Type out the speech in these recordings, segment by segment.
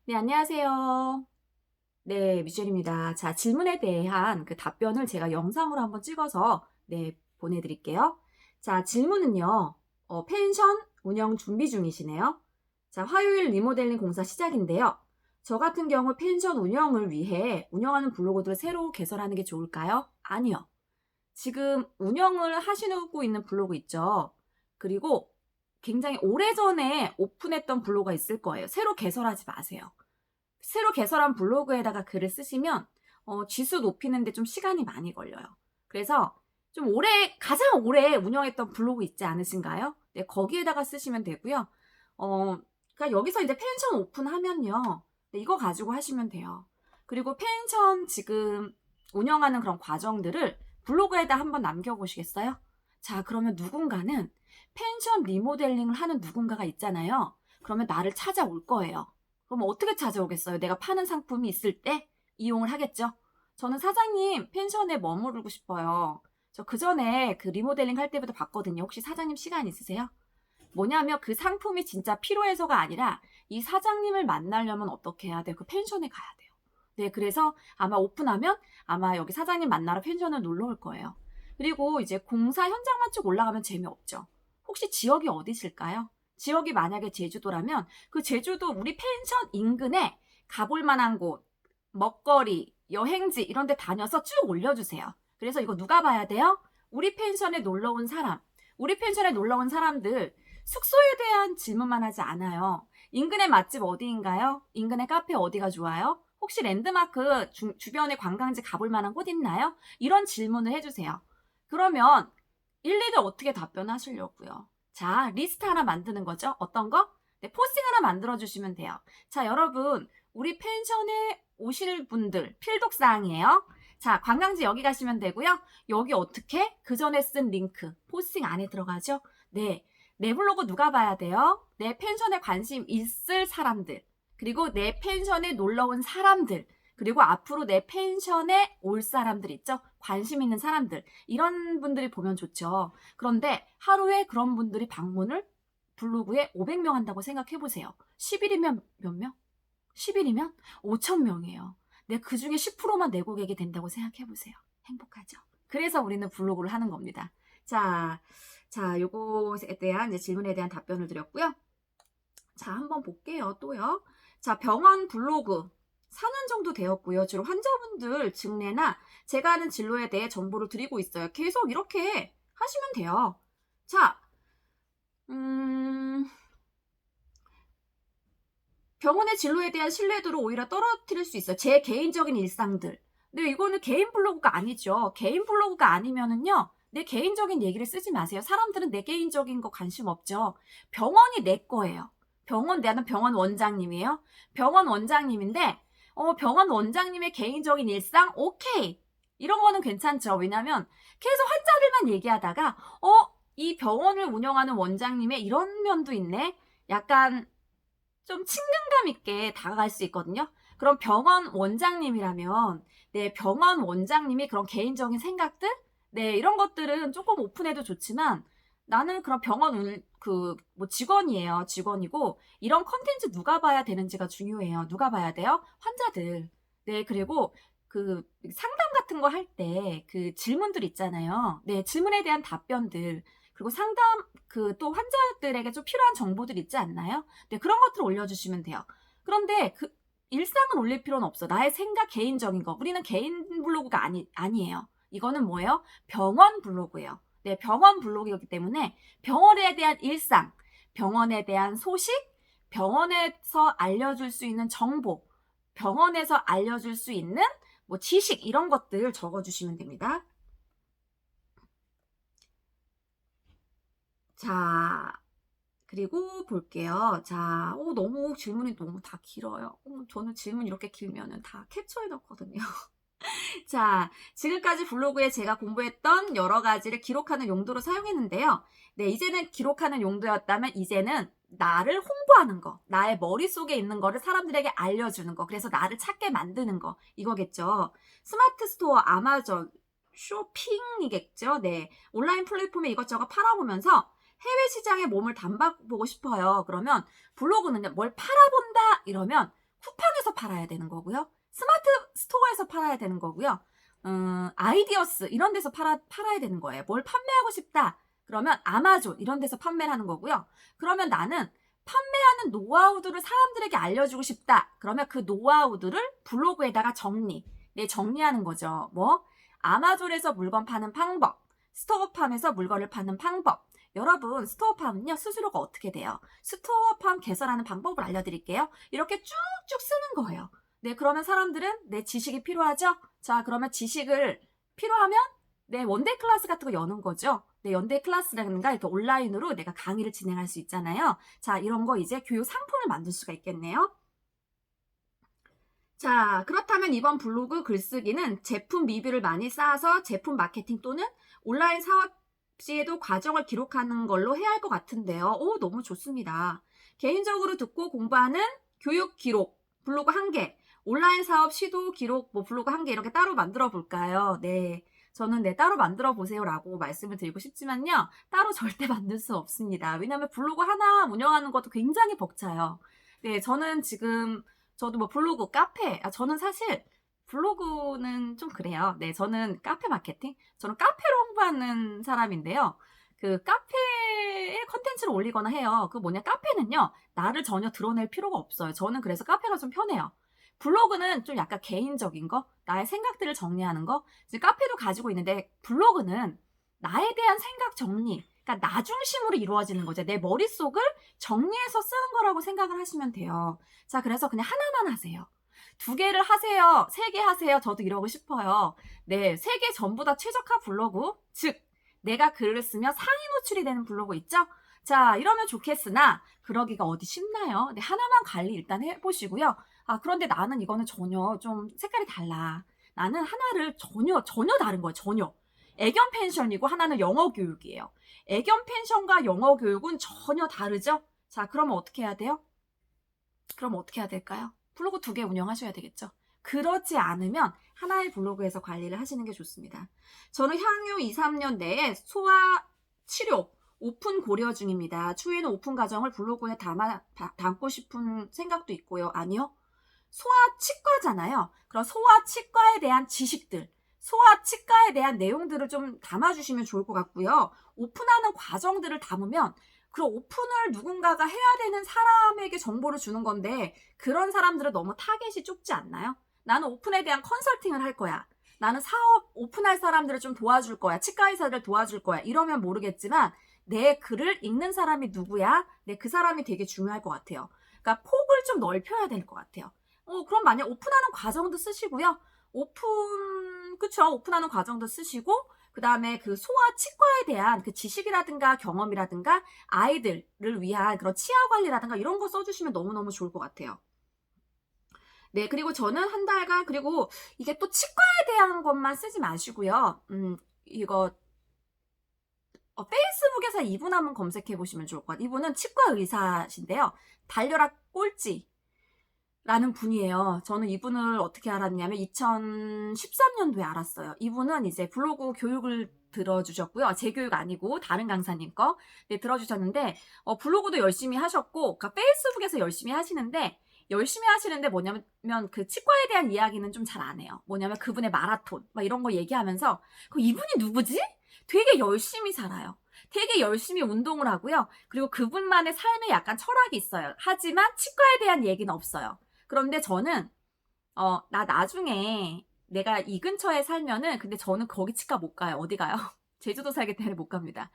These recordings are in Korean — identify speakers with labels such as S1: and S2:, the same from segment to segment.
S1: 네, 안녕하세요. 네, 미셸입니다. 자, 질문에 대한 그 답변을 제가 영상으로 한번 찍어서 보내드릴게요. 자, 질문은요. 펜션 운영 준비 중이시네요. 자, 화요일 리모델링 공사 시작인데요. 저 같은 경우 펜션 운영을 위해 운영하는 블로그들을 새로 개설하는 게 좋을까요? 아니요. 지금 운영을 하시고 있는 블로그 있죠. 그리고 굉장히 오래전에 오픈했던 블로그가 있을 거예요. 새로 개설하지 마세요. 새로 개설한 블로그에다가 글을 쓰시면 지수 높이는데 좀 시간이 많이 걸려요. 그래서 좀 가장 오래 운영했던 블로그 있지 않으신가요? 네, 거기에다가 쓰시면 되고요. 그러니까 여기서 이제 펜션 오픈하면요. 네, 이거 가지고 하시면 돼요. 그리고 펜션 지금 운영하는 그런 과정들을 블로그에다 한번 남겨보시겠어요? 자, 그러면 누군가는 펜션 리모델링을 하는 누군가가 있잖아요. 그러면 나를 찾아올 거예요. 그럼 어떻게 찾아오겠어요? 내가 파는 상품이 있을 때 이용을 하겠죠? 저는 사장님 펜션에 머무르고 싶어요. 저 그 전에 그 리모델링 할 때부터 봤거든요. 혹시 사장님 시간 있으세요? 뭐냐면 그 상품이 진짜 필요해서가 아니라 이 사장님을 만나려면 어떻게 해야 돼요? 그 펜션에 가야 돼요. 네, 그래서 아마 오픈하면 아마 여기 사장님 만나러 펜션을 놀러 올 거예요. 그리고 이제 공사 현장만 쭉 올라가면 재미없죠. 혹시 지역이 어디실까요? 지역이 만약에 제주도라면 그 제주도 우리 펜션 인근에 가볼 만한 곳, 먹거리, 여행지 이런 데 다녀서 쭉 올려주세요. 그래서 이거 누가 봐야 돼요? 우리 펜션에 놀러 온 사람. 우리 펜션에 놀러 온 사람들 숙소에 대한 질문만 하지 않아요. 인근의 맛집 어디인가요? 인근의 카페 어디가 좋아요? 혹시 랜드마크 주변에 관광지 가볼 만한 곳 있나요? 이런 질문을 해주세요. 그러면 일일이 어떻게 답변하시려고요? 자, 리스트 하나 만드는 거죠. 어떤 거? 네, 포스팅 하나 만들어 주시면 돼요. 자, 여러분, 우리 펜션에 오실 분들 필독 사항이에요. 자, 관광지 여기 가시면 되고요. 여기 어떻게? 그 전에 쓴 링크 포스팅 안에 들어가죠. 네, 내 블로그 누가 봐야 돼요? 내 펜션에 관심 있을 사람들, 그리고 내 펜션에 놀러 온 사람들, 그리고 앞으로 내 펜션에 올 사람들 있죠? 관심 있는 사람들. 이런 분들이 보면 좋죠. 그런데 하루에 그런 분들이 방문을 블로그에 500명 한다고 생각해 보세요. 10일이면 몇 명? 10일이면 5천 명이에요. 네, 그 중에 10%만 내 고객이 된다고 생각해 보세요. 행복하죠? 그래서 우리는 블로그를 하는 겁니다. 자, 요것에 대한 이제 질문에 대한 답변을 드렸고요. 자, 한번 볼게요. 또요. 자, 병원 블로그 4년 정도 되었고요. 주로 환자분들 증례나 제가 하는 진로에 대해 정보를 드리고 있어요. 계속 이렇게 하시면 돼요. 자, 병원의 진로에 대한 신뢰도를 오히려 떨어뜨릴 수 있어요. 제 개인적인 일상들. 근데 이거는 개인 블로그가 아니죠. 개인 블로그가 아니면은요. 내 개인적인 얘기를 쓰지 마세요. 사람들은 내 개인적인 거 관심 없죠. 병원이 내 거예요. 나는 병원 원장님이에요. 병원 원장님인데, 병원 원장님의 개인적인 일상, 오케이. 이런 거는 괜찮죠. 왜냐면 계속 환자들만 얘기하다가, 이 병원을 운영하는 원장님의 이런 면도 있네. 약간 좀 친근감 있게 다가갈 수 있거든요. 그럼 병원 원장님이라면 병원 원장님이 그런 개인적인 생각들 이런 것들은 조금 오픈해도 좋지만 나는 그런 병원 직원이에요. 직원이고 이런 컨텐츠 누가 봐야 되는지가 중요해요. 누가 봐야 돼요? 환자들. 네, 그리고 그 상담 같은 거 할 때 그 질문들 있잖아요. 네, 질문에 대한 답변들 그리고 상담 또 환자들에게 좀 필요한 정보들 있지 않나요? 네, 그런 것들을 올려주시면 돼요. 그런데 그 일상을 올릴 필요는 없어. 나의 생각 개인적인 거. 우리는 개인 블로그가 아니에요. 이거는 뭐예요? 병원 블로그예요. 네, 병원 블로그이기 때문에 병원에 대한 일상, 병원에 대한 소식, 병원에서 알려줄 수 있는 정보, 병원에서 알려줄 수 있는 뭐 지식 이런 것들 적어주시면 됩니다. 자, 그리고 볼게요. 자, 너무 질문이 너무 다 길어요. 저는 질문 이렇게 길면은 다 캡처해 놓거든요. 자, 지금까지 블로그에 제가 공부했던 여러 가지를 기록하는 용도로 사용했는데요. 네, 이제는 기록하는 용도였다면 이제는 나를 홍보하는 거, 나의 머릿속에 있는 거를 사람들에게 알려주는 거, 그래서 나를 찾게 만드는 거, 이거겠죠. 스마트 스토어, 아마존, 쇼핑이겠죠. 네, 온라인 플랫폼에 이것저것 팔아보면서 해외 시장에 몸을 담아보고 싶어요. 그러면 블로그는 뭘 팔아본다 이러면 쿠팡에서 팔아야 되는 거고요. 스마트 스토어에서 팔아야 되는 거고요. 아이디어스 이런 데서 팔아야 되는 거예요. 뭘 판매하고 싶다. 그러면 아마존 이런 데서 판매를 하는 거고요. 그러면 나는 판매하는 노하우들을 사람들에게 알려주고 싶다. 그러면 그 노하우들을 블로그에다가 정리하는 거죠. 뭐 아마존에서 물건 파는 방법, 스토어팜에서 물건을 파는 방법. 여러분 스토어팜은요 수수료가 어떻게 돼요? 스토어팜 개설하는 방법을 알려드릴게요. 이렇게 쭉쭉 쓰는 거예요. 네, 그러면 사람들은 내 지식이 필요하죠? 자, 그러면 지식을 필요하면 내 원데이 클래스 같은 거 여는 거죠. 네, 연대 클래스라든가 이렇게 온라인으로 내가 강의를 진행할 수 있잖아요. 자, 이런 거 이제 교육 상품을 만들 수가 있겠네요. 자, 그렇다면 이번 블로그 글쓰기는 제품 리뷰를 많이 쌓아서 제품 마케팅 또는 온라인 사업 시에도 과정을 기록하는 걸로 해야 할 것 같은데요. 오, 너무 좋습니다. 개인적으로 듣고 공부하는 교육 기록, 블로그 1개, 온라인 사업 시도 기록, 뭐 블로그 1개 이렇게 따로 만들어 볼까요? 네. 저는 네, 따로 만들어 보세요라고 말씀을 드리고 싶지만요. 따로 절대 만들 수 없습니다. 왜냐하면 블로그 하나 운영하는 것도 굉장히 벅차요. 네, 저도 뭐 블로그, 카페, 저는 사실 블로그는 좀 그래요. 네, 저는 카페 마케팅? 저는 카페로 홍보하는 사람인데요. 그 카페에 컨텐츠를 올리거나 해요. 그 뭐냐, 카페는요, 나를 전혀 드러낼 필요가 없어요. 저는 그래서 카페가 좀 편해요. 블로그는 좀 약간 개인적인 거, 나의 생각들을 정리하는 거. 이제 카페도 가지고 있는데 블로그는 나에 대한 생각 정리, 그러니까 나 중심으로 이루어지는 거죠. 내 머릿속을 정리해서 쓰는 거라고 생각을 하시면 돼요. 자, 그래서 그냥 하나만 하세요. 2개를 하세요. 3개 하세요. 저도 이러고 싶어요. 네, 3개 전부 다 최적화 블로그, 즉 내가 글을 쓰며 상위 노출이 되는 블로그 있죠? 자, 이러면 좋겠으나 그러기가 어디 쉽나요? 네, 하나만 관리 일단 해보시고요. 그런데 나는 이거는 전혀 좀 색깔이 달라. 나는 하나를 전혀 다른 거예요. 전혀. 애견 펜션이고 하나는 영어 교육이에요. 애견 펜션과 영어 교육은 전혀 다르죠? 자, 그러면 어떻게 해야 돼요? 그럼 어떻게 해야 될까요? 블로그 2개 운영하셔야 되겠죠. 그렇지 않으면 하나의 블로그에서 관리를 하시는 게 좋습니다. 저는 향후 2, 3년 내에 소아 치료 오픈 고려 중입니다. 추후에는 오픈 과정을 블로그에 담고 싶은 생각도 있고요. 아니요. 소아치과잖아요. 그럼 소아치과에 대한 지식들, 소아치과에 대한 내용들을 좀 담아주시면 좋을 것 같고요. 오픈하는 과정들을 담으면 그럼 오픈을 누군가가 해야 되는 사람에게 정보를 주는 건데 그런 사람들은 너무 타겟이 좁지 않나요? 나는 오픈에 대한 컨설팅을 할 거야. 나는 사업 오픈할 사람들을 좀 도와줄 거야. 치과 의사들 도와줄 거야. 이러면 모르겠지만 내 글을 읽는 사람이 누구야? 그 사람이 되게 중요할 것 같아요. 그러니까 폭을 좀 넓혀야 될 것 같아요. 그럼 만약 오픈하는 과정도 쓰시고요. 오픈하는 과정도 쓰시고, 그 다음에 그 소아 치과에 대한 그 지식이라든가 경험이라든가 아이들을 위한 그런 치아 관리라든가 이런 거 써주시면 너무너무 좋을 것 같아요. 네, 그리고 저는 한 달간, 그리고 이게 또 치과에 대한 것만 쓰지 마시고요. 이거, 페이스북에서 이분 한번 검색해 보시면 좋을 것 같아요. 이분은 치과 의사신데요. 달려라 꼴찌. 라는 분이에요. 저는 이분을 어떻게 알았냐면 2013년도에 알았어요. 이분은 이제 블로그 교육을 들어주셨고요. 제 교육 아니고 다른 강사님 거 들어주셨는데 블로그도 열심히 하셨고 그러니까 페이스북에서 열심히 하시는데 뭐냐면 그 치과에 대한 이야기는 좀 잘 안 해요. 뭐냐면 그분의 마라톤 막 이런 거 얘기하면서 이분이 누구지? 되게 열심히 살아요. 되게 열심히 운동을 하고요. 그리고 그분만의 삶에 약간 철학이 있어요. 하지만 치과에 대한 얘기는 없어요. 그런데 저는 나 나중에 내가 이 근처에 살면은 근데 저는 거기 치과 못 가요. 어디 가요? 제주도 살기 때문에 못 갑니다.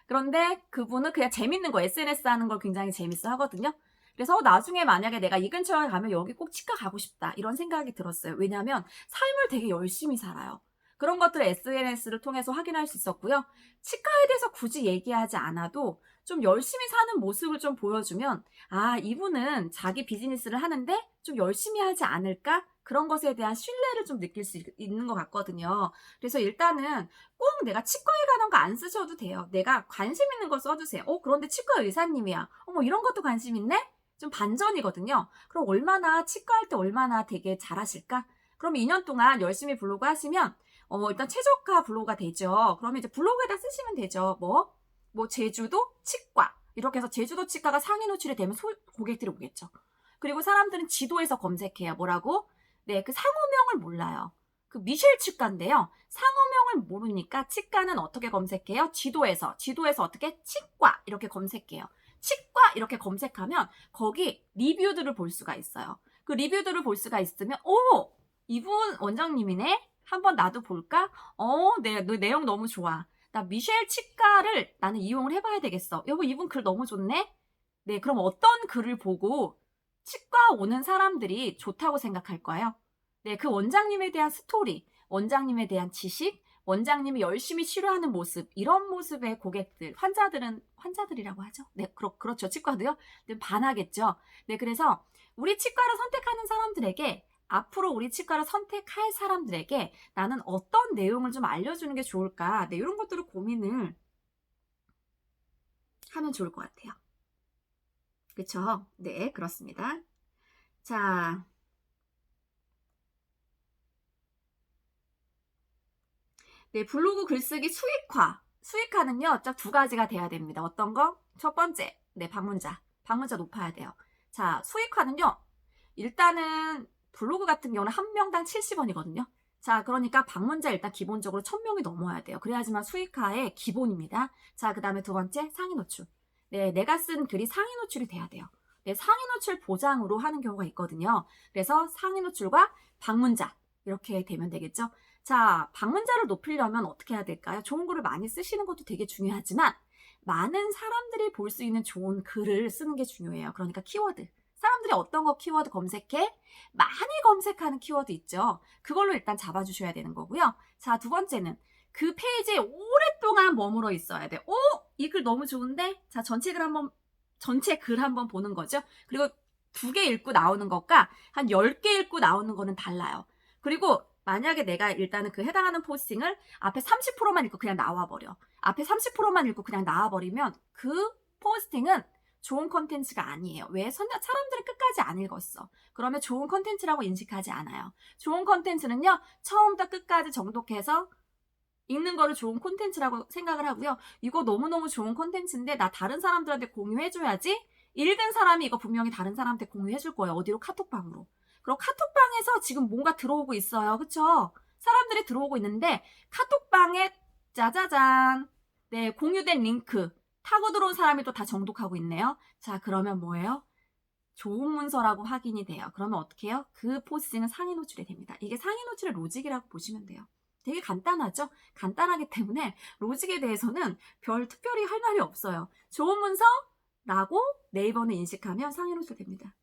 S1: 그런데 그분은 그냥 재밌는 거 SNS 하는 걸 굉장히 재밌어 하거든요. 그래서 나중에 만약에 내가 이 근처에 가면 여기 꼭 치과 가고 싶다 이런 생각이 들었어요. 왜냐하면 삶을 되게 열심히 살아요. 그런 것들을 SNS를 통해서 확인할 수 있었고요. 치과에 대해서 굳이 얘기하지 않아도 좀 열심히 사는 모습을 좀 보여주면 이분은 자기 비즈니스를 하는데 좀 열심히 하지 않을까? 그런 것에 대한 신뢰를 좀 느낄 수 있는 것 같거든요. 그래서 일단은 꼭 내가 치과에 가는 거 안 쓰셔도 돼요. 내가 관심 있는 거 써주세요. 그런데 치과 의사님이야. 이런 것도 관심 있네? 좀 반전이거든요. 그럼 치과할 때 얼마나 되게 잘하실까? 그럼 2년 동안 열심히 블로그 하시면 일단 최저가 블로그가 되죠. 그러면 이제 블로그에다 쓰시면 되죠. 제주도 치과. 이렇게 해서 제주도 치과가 상위 노출이 되면 고객들이 오겠죠. 그리고 사람들은 지도에서 검색해요. 뭐라고? 네, 그 상호명을 몰라요. 그 미셸 치과인데요. 상호명을 모르니까 치과는 어떻게 검색해요? 지도에서 어떻게? 치과 이렇게 검색해요. 치과 이렇게 검색하면 거기 리뷰들을 볼 수가 있어요. 그 리뷰들을 볼 수가 있으면 오! 이분 원장님이네? 한번 나도 볼까? 네, 너 내용 너무 좋아. 나 미셸 치과를 나는 이용을 해봐야 되겠어. 여보, 이분 글 너무 좋네? 네, 그럼 어떤 글을 보고 치과 오는 사람들이 좋다고 생각할 거예요? 네, 그 원장님에 대한 스토리, 원장님에 대한 지식, 원장님이 열심히 치료하는 모습, 이런 모습의 고객들, 환자들이라고 하죠. 네, 그렇죠. 치과도요. 네, 반하겠죠. 네, 그래서 우리 치과를 선택하는 사람들에게 앞으로 우리 치과를 선택할 사람들에게 나는 어떤 내용을 좀 알려주는 게 좋을까? 네, 이런 것들을 고민을 하면 좋을 것 같아요. 그쵸? 네, 그렇습니다. 자, 네, 블로그 글쓰기 수익화. 수익화는요, 딱 두 가지가 돼야 됩니다. 어떤 거? 첫 번째, 네, 방문자. 방문자 높아야 돼요. 자, 수익화는요, 일단은 블로그 같은 경우는 한 명당 70원이거든요. 자, 그러니까 방문자 일단 기본적으로 1000명이 넘어야 돼요. 그래야지만 수익화의 기본입니다. 자, 그 다음에 두 번째, 상위 노출. 네, 내가 쓴 글이 상위 노출이 돼야 돼요. 네, 상위 노출 보장으로 하는 경우가 있거든요. 그래서 상위 노출과 방문자 이렇게 되면 되겠죠. 자, 방문자를 높이려면 어떻게 해야 될까요? 좋은 글을 많이 쓰시는 것도 되게 중요하지만 많은 사람들이 볼 수 있는 좋은 글을 쓰는 게 중요해요. 그러니까 키워드. 사람들이 어떤 거 키워드 검색해? 많이 검색하는 키워드 있죠. 그걸로 일단 잡아주셔야 되는 거고요. 자, 두 번째는 그 페이지에 오랫동안 머물러 있어야 돼. 이 글 너무 좋은데? 자, 전체 글 한번 보는 거죠. 그리고 2개 읽고 나오는 것과 한 10개 읽고 나오는 거는 달라요. 그리고 만약에 내가 일단은 그 해당하는 포스팅을 앞에 30%만 읽고 그냥 나와버려. 앞에 30%만 읽고 그냥 나와버리면 그 포스팅은 좋은 컨텐츠가 아니에요. 왜? 사람들은 끝까지 안 읽었어. 그러면 좋은 컨텐츠라고 인식하지 않아요. 좋은 컨텐츠는요, 처음부터 끝까지 정독해서 읽는 거를 좋은 콘텐츠라고 생각을 하고요. 이거 너무너무 좋은 콘텐츠인데 나 다른 사람들한테 공유해줘야지. 읽은 사람이 이거 분명히 다른 사람한테 공유해줄 거예요. 어디로? 카톡방으로. 그리고 카톡방에서 지금 뭔가 들어오고 있어요. 그쵸? 사람들이 들어오고 있는데 카톡방에 짜자잔 네, 공유된 링크 타고 들어온 사람이 또 다 정독하고 있네요. 자, 그러면 뭐예요? 좋은 문서라고 확인이 돼요. 그러면 어떻게 해요? 그 포스팅은 상위 노출이 됩니다. 이게 상위 노출의 로직이라고 보시면 돼요. 되게 간단하죠? 간단하기 때문에 로직에 대해서는 별 특별히 할 말이 없어요. 좋은 문서라고 네이버는 인식하면 상위 노출 됩니다.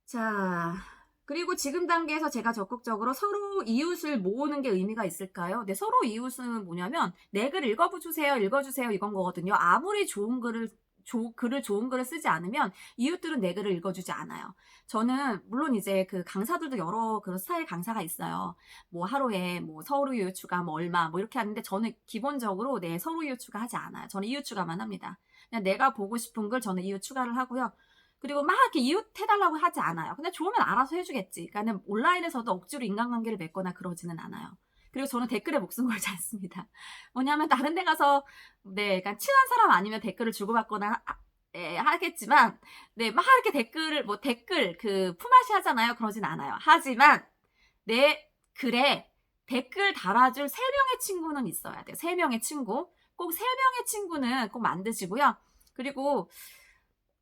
S1: 자, 그리고 지금 단계에서 제가 적극적으로 서로 이웃을 모으는 게 의미가 있을까요? 네, 서로 이웃은 뭐냐면 내 글 읽어주세요 이건 거거든요. 아무리 좋은 글을 좋은 글을 쓰지 않으면 이웃들은 내 글을 읽어주지 않아요. 저는 물론 이제 그 강사들도 여러 그런 스타일 강사가 있어요. 뭐 하루에 뭐 서로 이웃 추가 뭐 얼마 뭐 이렇게 하는데 저는 기본적으로 네, 서로 이웃 추가 하지 않아요. 저는 이웃 추가만 합니다. 그냥 내가 보고 싶은 글 저는 이웃 추가를 하고요. 그리고 막 이렇게 이웃 해달라고 하지 않아요. 근데 좋으면 알아서 해주겠지. 그러니까 온라인에서도 억지로 인간관계를 맺거나 그러지는 않아요. 그리고 저는 댓글에 목숨 걸지 않습니다. 뭐냐면 다른 데 가서 네, 그러니까 친한 사람 아니면 댓글을 주고받거나 하겠지만 네, 막 이렇게 댓글 그 품앗이 하잖아요. 그러진 않아요. 하지만 내 글에 댓글 달아줄 3명의 친구는 있어야 돼요. 3명의 친구. 꼭 3명의 친구는 꼭 만드시고요. 그리고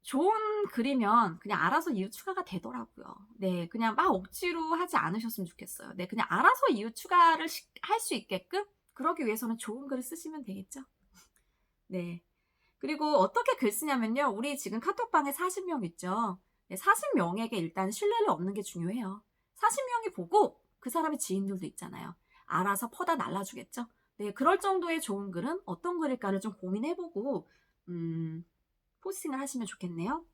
S1: 좋은 글이면 그냥 알아서 이웃 추가가 되더라고요. 네, 그냥 막 억지로 하지 않으셨으면 좋겠어요. 네, 그냥 알아서 이웃 추가를 할 수 있게끔 그러기 위해서는 좋은 글을 쓰시면 되겠죠. 네. 그리고 어떻게 글 쓰냐면요. 우리 지금 카톡방에 40명 있죠. 네, 40명에게 일단 신뢰를 얻는 게 중요해요. 40명이 보고 그 사람의 지인들도 있잖아요. 알아서 퍼다 날라주겠죠. 네, 그럴 정도의 좋은 글은 어떤 글일까를 좀 고민해보고 포스팅을 하시면 좋겠네요.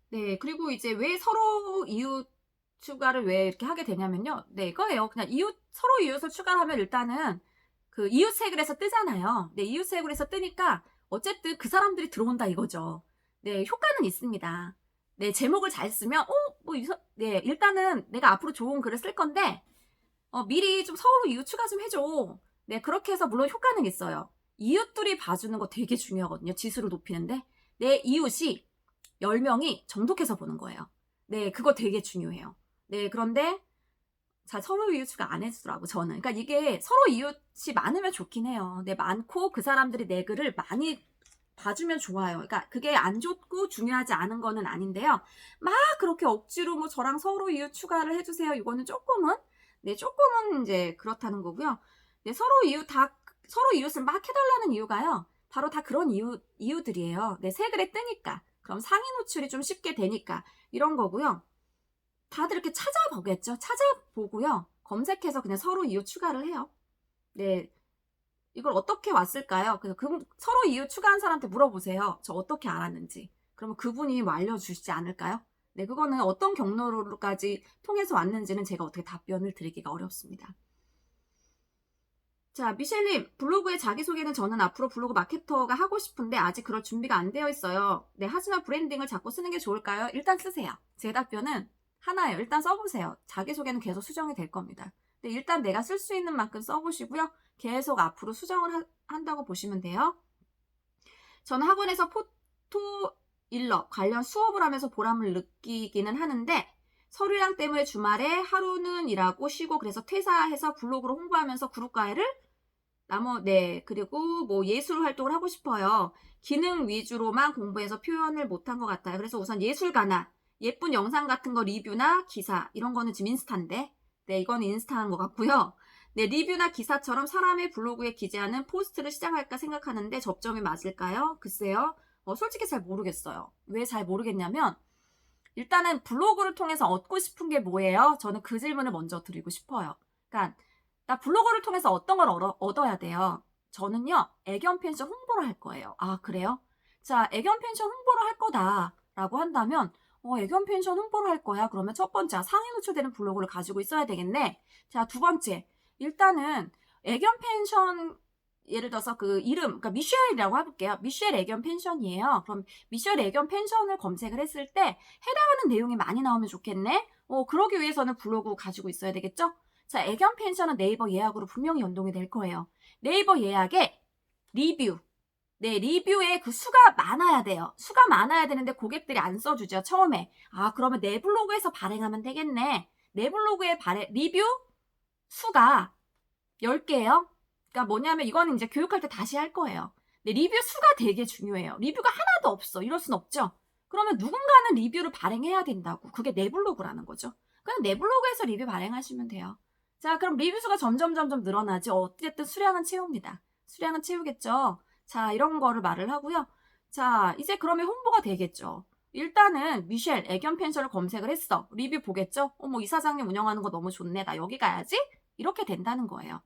S1: 네, 그리고 이제 왜 서로 이웃 추가를 왜 이렇게 하게 되냐면요. 네, 이거예요. 그냥 서로 이웃을 추가하면 일단은 그 이웃 색을해서 뜨잖아요. 네, 이웃 색을해서 뜨니까 어쨌든 그 사람들이 들어온다 이거죠. 네, 효과는 있습니다. 네, 제목을 잘 쓰면, 네, 일단은 내가 앞으로 좋은 글을 쓸 건데, 미리 좀 서로 이유 추가 좀 해줘. 네, 그렇게 해서 물론 효과는 있어요. 이웃들이 봐주는 거 되게 중요하거든요. 지수를 높이는데. 내 이웃이 10명이 정독해서 보는 거예요. 네, 그거 되게 중요해요. 네, 그런데, 자, 서로 이웃 추가 안 해주더라고, 저는. 그러니까 이게 서로 이웃이 많으면 좋긴 해요. 네, 많고 그 사람들이 내 글을 많이 봐주면 좋아요. 그러니까 그게 안 좋고 중요하지 않은 거는 아닌데요. 막 그렇게 억지로 뭐 저랑 서로 이웃 추가를 해주세요. 이거는 조금은, 네, 조금은 이제 그렇다는 거고요. 네, 서로 이웃을 막 해달라는 이유가요. 바로 다 그런 이유들이에요. 네, 새 글에 뜨니까. 그럼 상위 노출이 좀 쉽게 되니까. 이런 거고요. 다들 이렇게 찾아보겠죠. 찾아보고요. 검색해서 그냥 서로 이웃 추가를 해요. 네. 이걸 어떻게 왔을까요? 서로 이웃 추가한 사람한테 물어보세요. 저 어떻게 알았는지. 그러면 그분이 뭐 알려주시지 않을까요? 네, 그거는 어떤 경로로까지 통해서 왔는지는 제가 어떻게 답변을 드리기가 어렵습니다. 자, 미셸님, 블로그에 자기소개는 저는 앞으로 블로그 마케터가 하고 싶은데 아직 그럴 준비가 안 되어 있어요. 네, 하지만 브랜딩을 자꾸 쓰는 게 좋을까요? 일단 쓰세요. 제 답변은 하나예요. 일단 써보세요. 자기소개는 계속 수정이 될 겁니다. 근데 일단 내가 쓸 수 있는 만큼 써보시고요. 계속 앞으로 수정을 한다고 보시면 돼요. 저는 학원에서 포토 일러 관련 수업을 하면서 보람을 느끼기는 하는데 서류량 때문에 주말에 하루는 일하고 쉬고 그래서 퇴사해서 블로그로 홍보하면서 그룹 과외를 네, 그리고 뭐 예술 활동을 하고 싶어요. 기능 위주로만 공부해서 표현을 못한 것 같아요. 그래서 우선 예술가나 예쁜 영상 같은 거 리뷰나 기사 이런 거는 지금 인스타인데 네, 이건 인스타인 것 같고요. 네, 리뷰나 기사처럼 사람의 블로그에 기재하는 포스트를 시작할까 생각하는데 접점이 맞을까요? 글쎄요. 솔직히 잘 모르겠어요. 왜 잘 모르겠냐면 일단은 블로그를 통해서 얻고 싶은 게 뭐예요? 저는 그 질문을 먼저 드리고 싶어요. 그러니까 나 블로그를 통해서 어떤 걸 얻어야 돼요? 저는요, 애견 펜션 홍보를 할 거예요. 아, 그래요? 자, 애견 펜션 홍보를 할 거다라고 한다면, 애견 펜션 홍보를 할 거야. 그러면 첫 번째, 상위 노출되는 블로그를 가지고 있어야 되겠네. 자, 두 번째, 일단은 애견 펜션, 예를 들어서 그 이름, 그러니까 미셸이라고 해볼게요. 미셸 애견 펜션이에요. 그럼 미셸 애견 펜션을 검색을 했을 때 해당하는 내용이 많이 나오면 좋겠네. 그러기 위해서는 블로그 가지고 있어야 되겠죠? 자, 애견 펜션은 네이버 예약으로 분명히 연동이 될 거예요. 네이버 예약에 리뷰. 네, 리뷰에 그 수가 많아야 돼요. 수가 많아야 되는데 고객들이 안 써주죠, 처음에. 아, 그러면 내 블로그에서 발행하면 되겠네. 내 블로그에 리뷰 수가 10개예요. 그러니까 뭐냐면 이거는 이제 교육할 때 다시 할 거예요. 근데 리뷰 수가 되게 중요해요. 리뷰가 하나도 없어. 이럴 순 없죠. 그러면 누군가는 리뷰를 발행해야 된다고. 그게 내 블로그라는 거죠. 그냥 내 블로그에서 리뷰 발행하시면 돼요. 자, 그럼 리뷰 수가 점점 늘어나지. 어쨌든 수량은 채웁니다. 수량은 채우겠죠. 자, 이런 거를 말을 하고요. 자, 이제 그러면 홍보가 되겠죠. 일단은 미셸 애견 펜션을 검색을 했어. 리뷰 보겠죠? 어머, 이 사장님 운영하는 거 너무 좋네. 나 여기 가야지? 이렇게 된다는 거예요.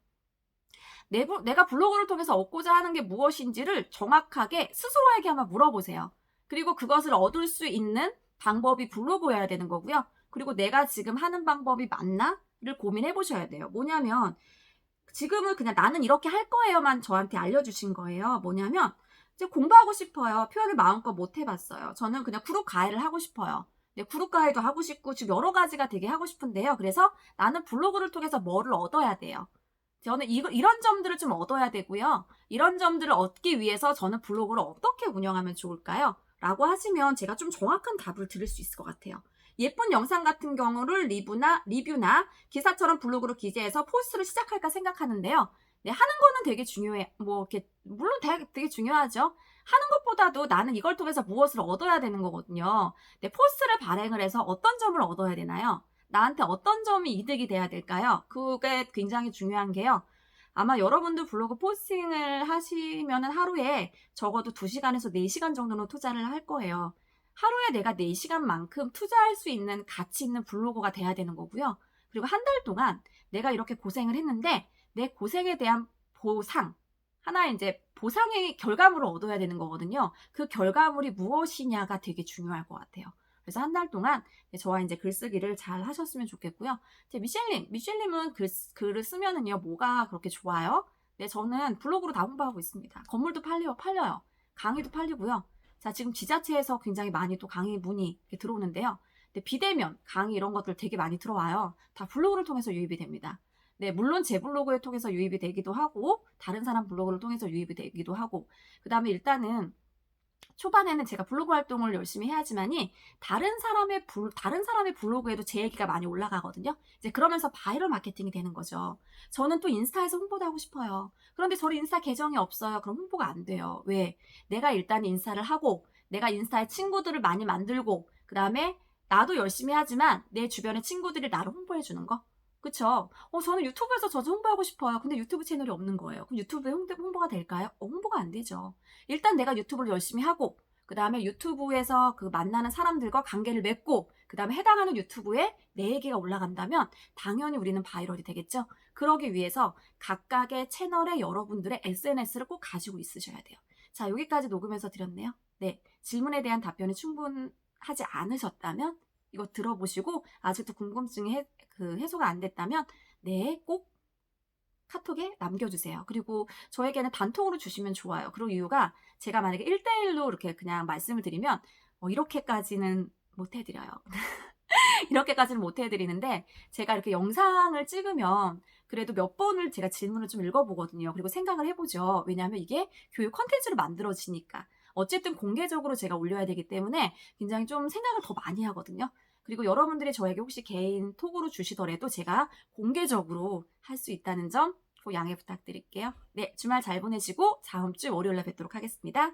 S1: 내가 블로그를 통해서 얻고자 하는 게 무엇인지를 정확하게 스스로에게 한번 물어보세요. 그리고 그것을 얻을 수 있는 방법이 블로그여야 되는 거고요. 그리고 내가 지금 하는 방법이 맞나?를 고민해 보셔야 돼요. 뭐냐면 지금은 그냥 나는 이렇게 할 거예요만 저한테 알려주신 거예요. 뭐냐면 이제 공부하고 싶어요. 표현을 마음껏 못 해봤어요. 저는 그냥 그룹 과외를 하고 싶어요. 그룹 과외도 하고 싶고 지금 여러 가지가 되게 하고 싶은데요. 그래서 나는 블로그를 통해서 뭐를 얻어야 돼요. 저는 이런 점들을 좀 얻어야 되고요. 이런 점들을 얻기 위해서 저는 블로그를 어떻게 운영하면 좋을까요? 라고 하시면 제가 좀 정확한 답을 드릴 수 있을 것 같아요. 예쁜 영상 같은 경우를 리뷰나 기사처럼 블로그로 기재해서 포스트를 시작할까 생각하는데요. 네, 하는 거는 되게 중요해. 물론 되게 중요하죠. 하는 것보다도 나는 이걸 통해서 무엇을 얻어야 되는 거거든요. 네, 포스트를 발행을 해서 어떤 점을 얻어야 되나요? 나한테 어떤 점이 이득이 돼야 될까요? 그게 굉장히 중요한 게요. 아마 여러분도 블로그 포스팅을 하시면 하루에 적어도 2시간에서 4시간 정도는 투자를 할 거예요. 하루에 내가 4시간만큼 투자할 수 있는 가치 있는 블로그가 돼야 되는 거고요. 그리고 한 달 동안 내가 이렇게 고생을 했는데 내 고생에 대한 보상, 하나의 이제 보상의 결과물을 얻어야 되는 거거든요. 그 결과물이 무엇이냐가 되게 중요할 것 같아요. 그래서 한 달 동안 저와 이제 글쓰기를 잘 하셨으면 좋겠고요. 미셸님은 글을 쓰면은요, 뭐가 그렇게 좋아요? 네, 저는 블로그로 다 홍보하고 있습니다. 건물도 팔려요. 강의도 팔리고요. 자, 지금 지자체에서 굉장히 많이 또 강의 문의 이렇게 들어오는데요. 근데 비대면 강의 이런 것들 되게 많이 들어와요. 다 블로그를 통해서 유입이 됩니다. 네, 물론 제 블로그를 통해서 유입이 되기도 하고 다른 사람 블로그를 통해서 유입이 되기도 하고, 그 다음에 일단은 초반에는 제가 블로그 활동을 열심히 해야지만이 다른 사람의 블로그에도 제 얘기가 많이 올라가거든요. 이제 그러면서 바이럴 마케팅이 되는 거죠. 저는 또 인스타에서 홍보도 하고 싶어요. 그런데 저는 인스타 계정이 없어요. 그럼 홍보가 안 돼요. 왜? 내가 일단 인스타를 하고 내가 인스타에 친구들을 많이 만들고 그 다음에 나도 열심히 하지만 내 주변의 친구들이 나를 홍보해 주는 거. 그쵸? 저는 유튜브에서 저 홍보하고 싶어요. 근데 유튜브 채널이 없는 거예요. 그럼 유튜브에 홍보가 될까요? 홍보가 안 되죠. 일단 내가 유튜브를 열심히 하고 그 다음에 유튜브에서 그 만나는 사람들과 관계를 맺고 그 다음에 해당하는 유튜브에 내 얘기가 올라간다면 당연히 우리는 바이럴이 되겠죠. 그러기 위해서 각각의 채널에 여러분들의 SNS를 꼭 가지고 있으셔야 돼요. 자, 여기까지 녹음해서 드렸네요. 네, 질문에 대한 답변이 충분하지 않으셨다면 이거 들어보시고 아직도 궁금증이 해소가 안 됐다면 네, 꼭 카톡에 남겨주세요. 그리고 저에게는 단톡으로 주시면 좋아요. 그리고 이유가 제가 만약에 1대1로 이렇게 그냥 말씀을 드리면 이렇게까지는 못 해드려요. 이렇게까지는 못 해드리는데 제가 이렇게 영상을 찍으면 그래도 몇 번을 제가 질문을 좀 읽어보거든요. 그리고 생각을 해보죠. 왜냐하면 이게 교육 컨텐츠로 만들어지니까. 어쨌든 공개적으로 제가 올려야 되기 때문에 굉장히 좀 생각을 더 많이 하거든요. 그리고 여러분들이 저에게 혹시 개인 톡으로 주시더라도 제가 공개적으로 할 수 있다는 점 꼭 양해 부탁드릴게요. 네, 주말 잘 보내시고 다음 주 월요일에 뵙도록 하겠습니다.